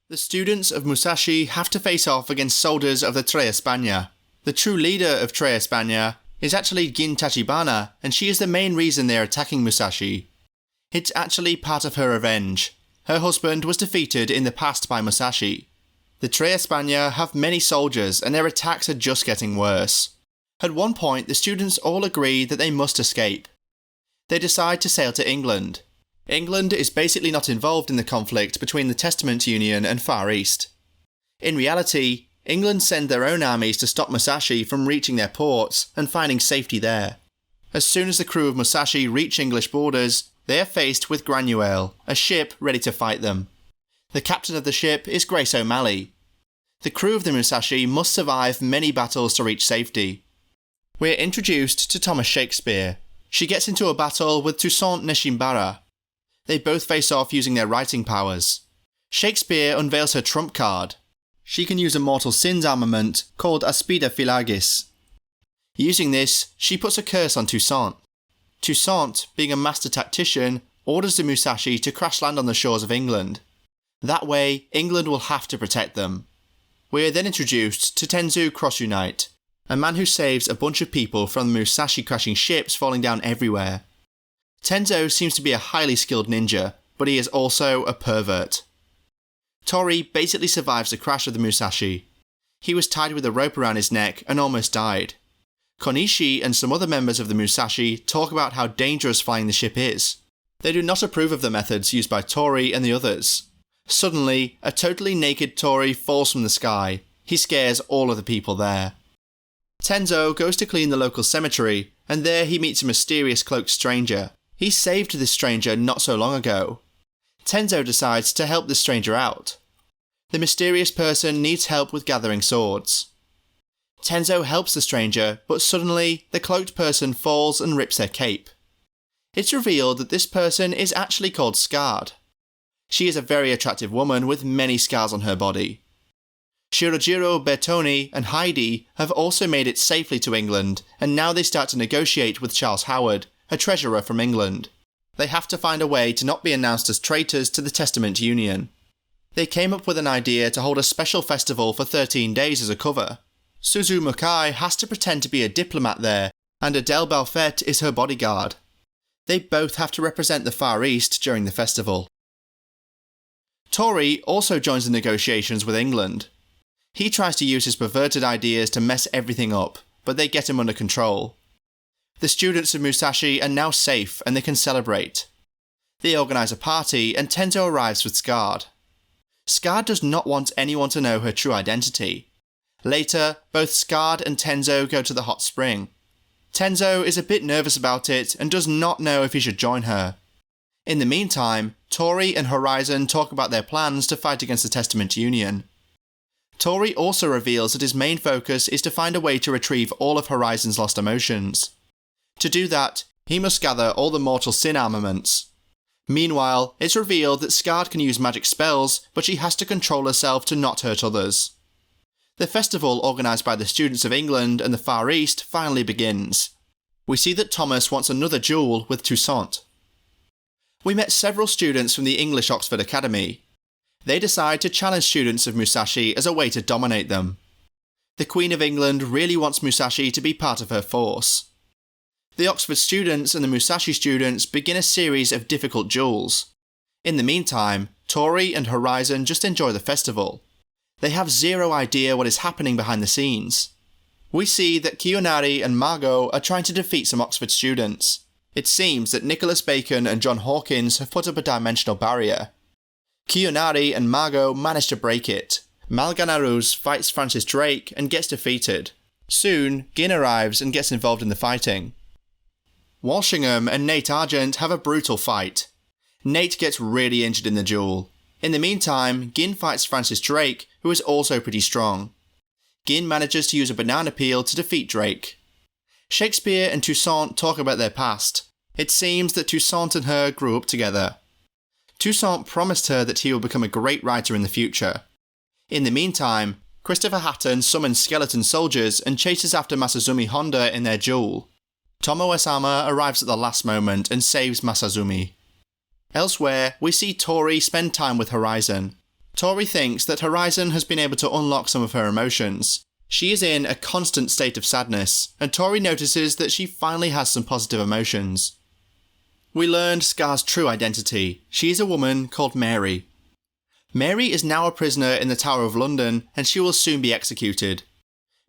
The students of Musashi have to face off against soldiers of the Tres Espana. The true leader of Tres Espana is actually Gin Tachibana, and she is the main reason they are attacking Musashi. It's actually part of her revenge. Her husband was defeated in the past by Musashi. The Tres Espana have many soldiers and their attacks are just getting worse. At one point, the students all agree that they must escape. They decide to sail to England. England is basically not involved in the conflict between the Testament Union and Far East. In reality, England send their own armies to stop Musashi from reaching their ports and finding safety there. As soon as the crew of Musashi reach English borders, they are faced with Granuaile, a ship ready to fight them. The captain of the ship is Grace O'Malley. The crew of the Musashi must survive many battles to reach safety. We're introduced to Thomas Shakespeare. She gets into a battle with Toussaint Neshimbara. They both face off using their writing powers. Shakespeare unveils her trump card. She can use a mortal sins armament called Aspida Philagis. Using this, she puts a curse on Toussaint. Toussaint, being a master tactician, orders the Musashi to crash land on the shores of England. That way, England will have to protect them. We are then introduced to Tenzo Crossunite, a man who saves a bunch of people from the Musashi crashing ships falling down everywhere. Tenzo seems to be a highly skilled ninja, but he is also a pervert. Tori basically survives the crash of the Musashi. He was tied with a rope around his neck and almost died. Konishi and some other members of the Musashi talk about how dangerous flying the ship is. They do not approve of the methods used by Tori and the others. Suddenly, a totally naked Tori falls from the sky. He scares all of the people there. Tenzo goes to clean the local cemetery, and there he meets a mysterious cloaked stranger. He saved this stranger not so long ago. Tenzo decides to help this stranger out. The mysterious person needs help with gathering swords. Tenzo helps the stranger, but suddenly the cloaked person falls and rips their cape. It's revealed that this person is actually called Scarred. She is a very attractive woman with many scars on her body. Shirojiro, Bertoni and Heidi have also made it safely to England, and now they start to negotiate with Charles Howard, a treasurer from England. They have to find a way to not be announced as traitors to the Testament Union. They came up with an idea to hold a special festival for 13 days as a cover. Suzu Mukai has to pretend to be a diplomat there, and Adele Balfet is her bodyguard. They both have to represent the Far East during the festival. Tori also joins the negotiations with England. He tries to use his perverted ideas to mess everything up, but they get him under control. The students of Musashi are now safe and they can celebrate. They organise a party and Tenzo arrives with Scarred. Scarred does not want anyone to know her true identity. Later, both Scarred and Tenzo go to the hot spring. Tenzo is a bit nervous about it and does not know if he should join her. In the meantime, Tori and Horizon talk about their plans to fight against the Testament Union. Tori also reveals that his main focus is to find a way to retrieve all of Horizon's lost emotions. To do that, he must gather all the mortal sin armaments. Meanwhile, it's revealed that Scarred can use magic spells, but she has to control herself to not hurt others. The festival organised by the students of England and the Far East finally begins. We see that Thomas wants another duel with Toussaint. We met several students from the English Oxford Academy. They decide to challenge students of Musashi as a way to dominate them. The Queen of England really wants Musashi to be part of her force. The Oxford students and the Musashi students begin a series of difficult duels. In the meantime, Tori and Horizon just enjoy the festival. They have zero idea what is happening behind the scenes. We see that Kiyonari and Margot are trying to defeat some Oxford students. It seems that Nicholas Bacon and John Hawkins have put up a dimensional barrier. Kiyonari and Margot manage to break it. Malganaruz fights Francis Drake and gets defeated. Soon, Gin arrives and gets involved in the fighting. Walshingham and Nate Argent have a brutal fight. Nate gets really injured in the duel. In the meantime, Gin fights Francis Drake, who is also pretty strong. Gin manages to use a banana peel to defeat Drake. Shakespeare and Toussaint talk about their past. It seems that Toussaint and her grew up together. Toussaint promised her that he will become a great writer in the future. In the meantime, Christopher Hatton summons skeleton soldiers and chases after Masazumi Honda in their duel. Tomo Esama arrives at the last moment and saves Masazumi. Elsewhere, we see Tori spend time with Horizon. Tori thinks that Horizon has been able to unlock some of her emotions. She is in a constant state of sadness, and Tori notices that she finally has some positive emotions. We learned Scar's true identity. She is a woman called Mary. Mary is now a prisoner in the Tower of London, and she will soon be executed.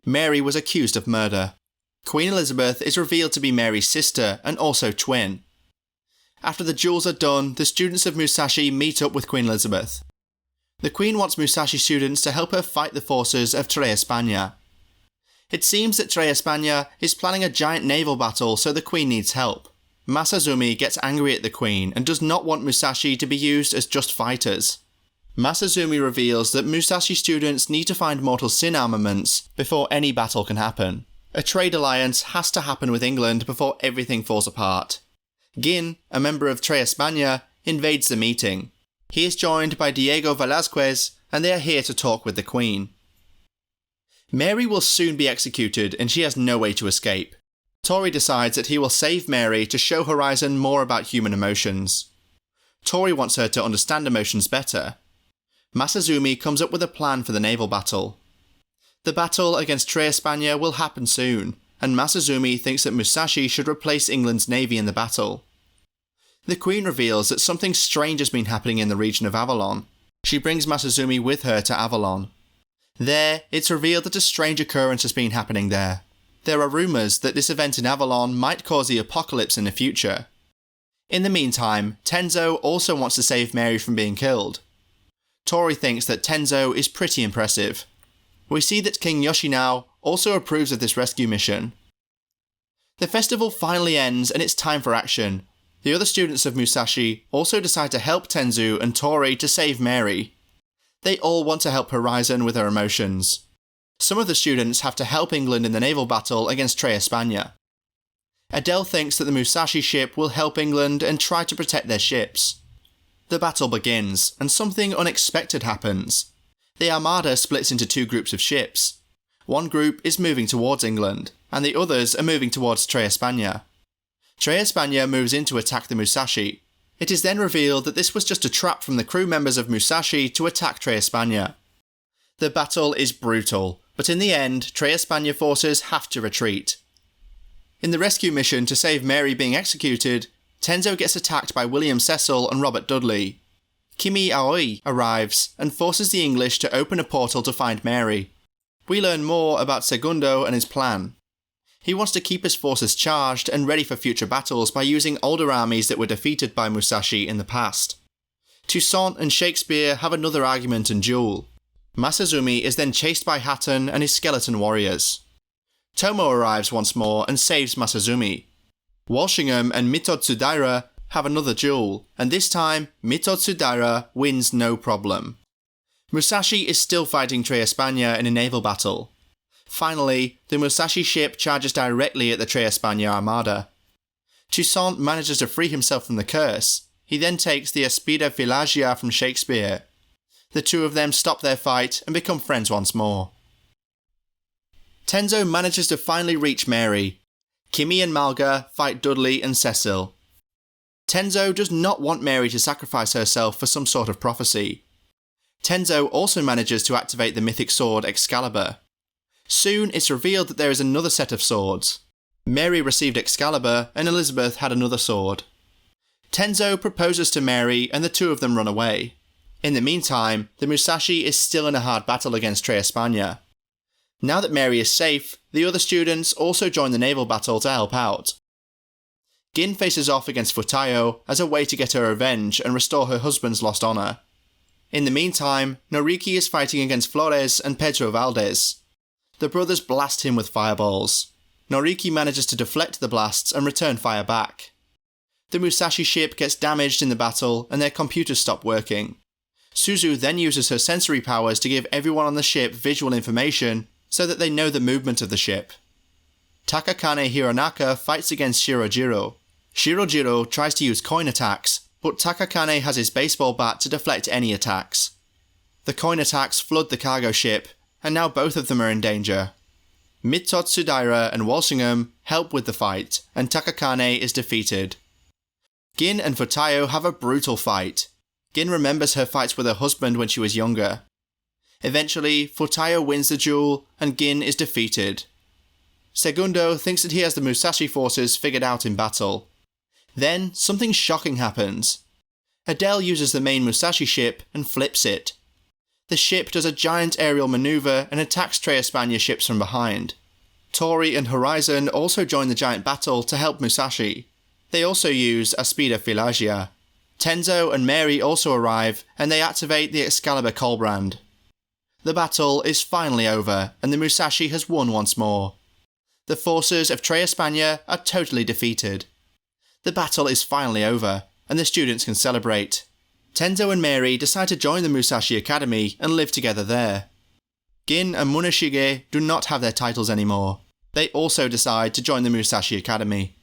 Mary was accused of murder. Queen Elizabeth is revealed to be Mary's sister and also twin. After the duels are done, the students of Musashi meet up with Queen Elizabeth. The Queen wants Musashi students to help her fight the forces of Tres Espana. It seems that Tres Espana is planning a giant naval battle, so the Queen needs help. Masazumi gets angry at the Queen and does not want Musashi to be used as just fighters. Masazumi reveals that Musashi students need to find mortal sin armaments before any battle can happen. A trade alliance has to happen with England before everything falls apart. Gin, a member of Tres Espana, invades the meeting. He is joined by Diego Velázquez, and they are here to talk with the Queen. Mary will soon be executed, and she has no way to escape. Tori decides that he will save Mary to show Horizon more about human emotions. Tori wants her to understand emotions better. Masazumi comes up with a plan for the naval battle. The battle against Tres Espana will happen soon, and Masazumi thinks that Musashi should replace England's navy in the battle. The Queen reveals that something strange has been happening in the region of Avalon. She brings Masazumi with her to Avalon. There, it's revealed that a strange occurrence has been happening there. There are rumours that this event in Avalon might cause the apocalypse in the future. In the meantime, Tenzo also wants to save Mary from being killed. Tori thinks that Tenzo is pretty impressive. We see that King Yoshinao also approves of this rescue mission. The festival finally ends and it's time for action. The other students of Musashi also decide to help Tenzu and Tori to save Mary. They all want to help Horizon with her emotions. Some of the students have to help England in the naval battle against Tres Espana. Adele thinks that the Musashi ship will help England and try to protect their ships. The battle begins, and something unexpected happens. The Armada splits into two groups of ships. One group is moving towards England, and the others are moving towards Tres Espana. Tres Espana moves in to attack the Musashi. It is then revealed that this was just a trap from the crew members of Musashi to attack Tres Espana. The battle is brutal, but in the end, Tres Espana forces have to retreat. In the rescue mission to save Mary being executed, Tenzo gets attacked by William Cecil and Robert Dudley. Kimi Aoi arrives and forces the English to open a portal to find Mary. We learn more about Segundo and his plan. He wants to keep his forces charged and ready for future battles by using older armies that were defeated by Musashi in the past. Toussaint and Shakespeare have another argument and duel. Masazumi is then chased by Hatton and his skeleton warriors. Tomo arrives once more and saves Masazumi. Walshingham and Mitotsudaira have another duel, and this time Mitotsudaira wins no problem. Musashi is still fighting Tres Espana in a naval battle. Finally, the Musashi ship charges directly at the Tres Espana armada. Toussaint manages to free himself from the curse. He then takes the Aspida Filagia from Shakespeare. The two of them stop their fight and become friends once more. Tenzo manages to finally reach Mary. Kimi and Malga fight Dudley and Cecil. Tenzo does not want Mary to sacrifice herself for some sort of prophecy. Tenzo also manages to activate the mythic sword Excalibur. Soon it's revealed that there is another set of swords. Mary received Excalibur and Elizabeth had another sword. Tenzo proposes to Mary and the two of them run away. In the meantime, the Musashi is still in a hard battle against Tres Espana. Now that Mary is safe, the other students also join the naval battle to help out. Gin faces off against Futayo as a way to get her revenge and restore her husband's lost honour. In the meantime, Noriki is fighting against Flores and Pedro Valdez. The brothers blast him with fireballs. Noriki manages to deflect the blasts and return fire back. The Musashi ship gets damaged in the battle and their computers stop working. Suzu then uses her sensory powers to give everyone on the ship visual information so that they know the movement of the ship. Takakane Hironaka fights against Shirojiro. Shirojiro tries to use coin attacks, but Takakane has his baseball bat to deflect any attacks. The coin attacks flood the cargo ship, and now both of them are in danger. Mitotsudaira and Walshingham help with the fight, and Takakane is defeated. Gin and Futayo have a brutal fight. Gin remembers her fights with her husband when she was younger. Eventually, Futayo wins the duel and Gin is defeated. Segundo thinks that he has the Musashi forces figured out in battle. Then, something shocking happens. Adele uses the main Musashi ship and flips it. The ship does a giant aerial maneuver and attacks Tres Espana ships from behind. Tori and Horizon also join the giant battle to help Musashi. They also use Aspida Filagia. Tenzo and Mary also arrive and they activate the Excalibur Colbrand. The battle is finally over and the Musashi has won once more. The forces of Tres Espana are totally defeated. The battle is finally over and the students can celebrate. Tenzo and Mary decide to join the Musashi Academy and live together there. Gin and Muneshige do not have their titles anymore. They also decide to join the Musashi Academy.